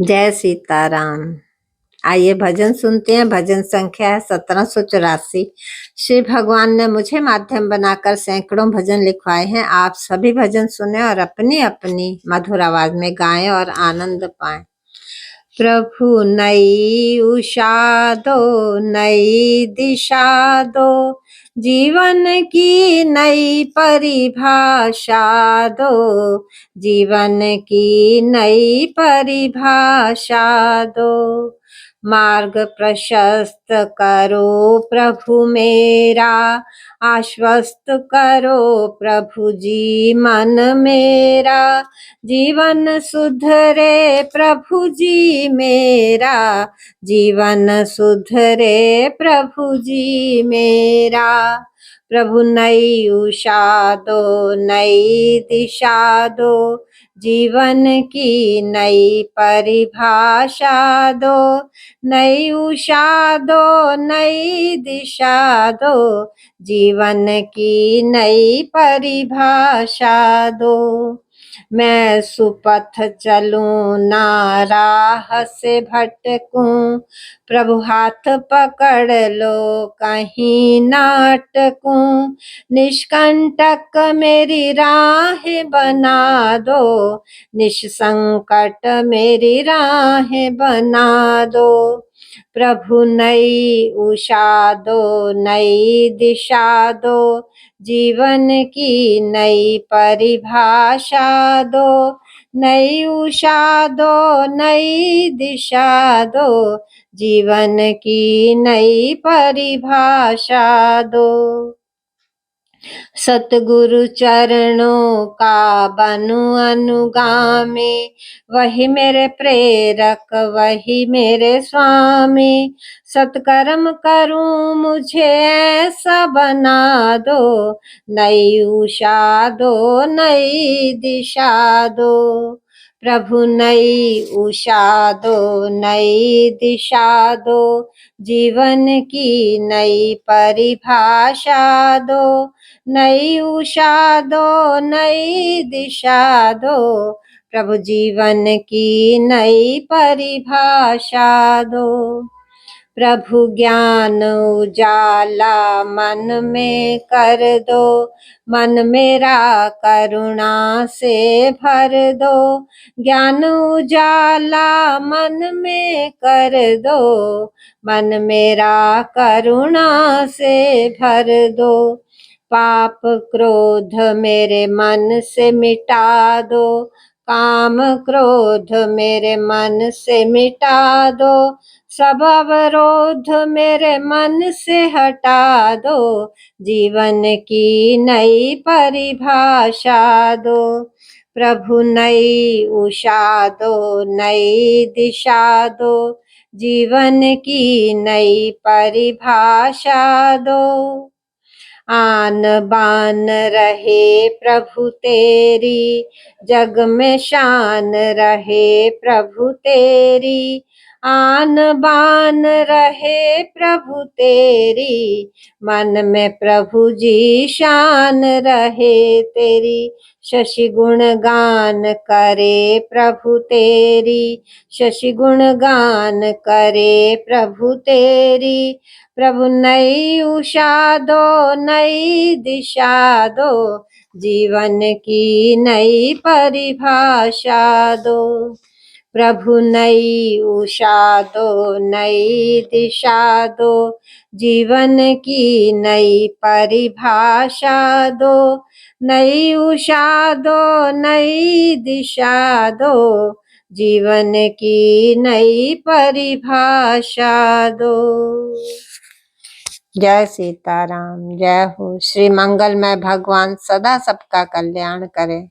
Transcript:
जय सीताराम। आइए भजन सुनते हैं। भजन संख्या है 1784। श्री भगवान ने मुझे माध्यम बनाकर सैकड़ों भजन लिखवाए हैं। आप सभी भजन सुने और अपनी अपनी मधुर आवाज में गाएं और आनंद पाएं। प्रभु नई उषा दो, नई दिशा दो, जीवन की नई परिभाषा दो, जीवन की नई परिभाषा दो। मार्ग प्रशस्त करो प्रभु मेरा, आश्वस्त करो प्रभु जी मन मेरा, जीवन सुधरे प्रभु जी मेरा, जीवन सुधरे प्रभु जी मेरा। प्रभु नई उषा दो, नई दिशा दो, जीवन की नई परिभाषा दो, नई उषा दो, नई दिशा दो, जीवन की नई परिभाषा दो। मैं सुपथ चलूं ना राह से भटकूं, प्रभु हाथ पकड़ लो कहीं ना अटकूं, निष्कंटक मेरी राह बना दो, निष्संकट मेरी राह बना दो। प्रभु नई उषा दो, नई दिशा दो, जीवन की नई परिभाषा दो, नई उषा दो, नई दिशा दो, जीवन की नई परिभाषा दो। सतगुरु चरणों का बनूं अनुगामी, वही मेरे प्रेरक वही मेरे स्वामी, सत्कर्म करूं मुझे ऐसा बना दो, नई उषा दो, नई दिशा दो। प्रभु नई उषा दो, नई दिशा दो, जीवन की नई परिभाषा दो, नई उषा दो, नई दिशा दो, प्रभु जीवन की नई परिभाषा दो। प्रभु ज्ञान उजाला मन में कर दो, मन मेरा करुणा से भर दो, ज्ञान उजाला मन में कर दो, मन मेरा करुणा से भर दो। पाप क्रोध मेरे मन से मिटा दो, काम क्रोध मेरे मन से मिटा दो, सब अवरोध मेरे मन से हटा दो, जीवन की नई परिभाषा दो। प्रभु नई उषा दो, नई दिशा दो, जीवन की नई परिभाषा दो। आन बान रहे प्रभु तेरी, जग में शान रहे प्रभु तेरी, आन बान रहे प्रभु तेरी, मन में प्रभु जी शान रहे तेरी। शशि गुण गान करे प्रभु तेरी, शशि गुण गान करे प्रभु तेरी, प्रभु नई उषा दो, नई दिशा दो, जीवन की नई परिभाषा दो। प्रभु नई उषा दो, नई दिशा दो, जीवन की नई परिभाषा दो, नई उषा दो, नई दिशा दो, जीवन की नई परिभाषा दो। जय सीताराम। जय हो। श्री मंगलमय भगवान सदा सबका कल्याण करें।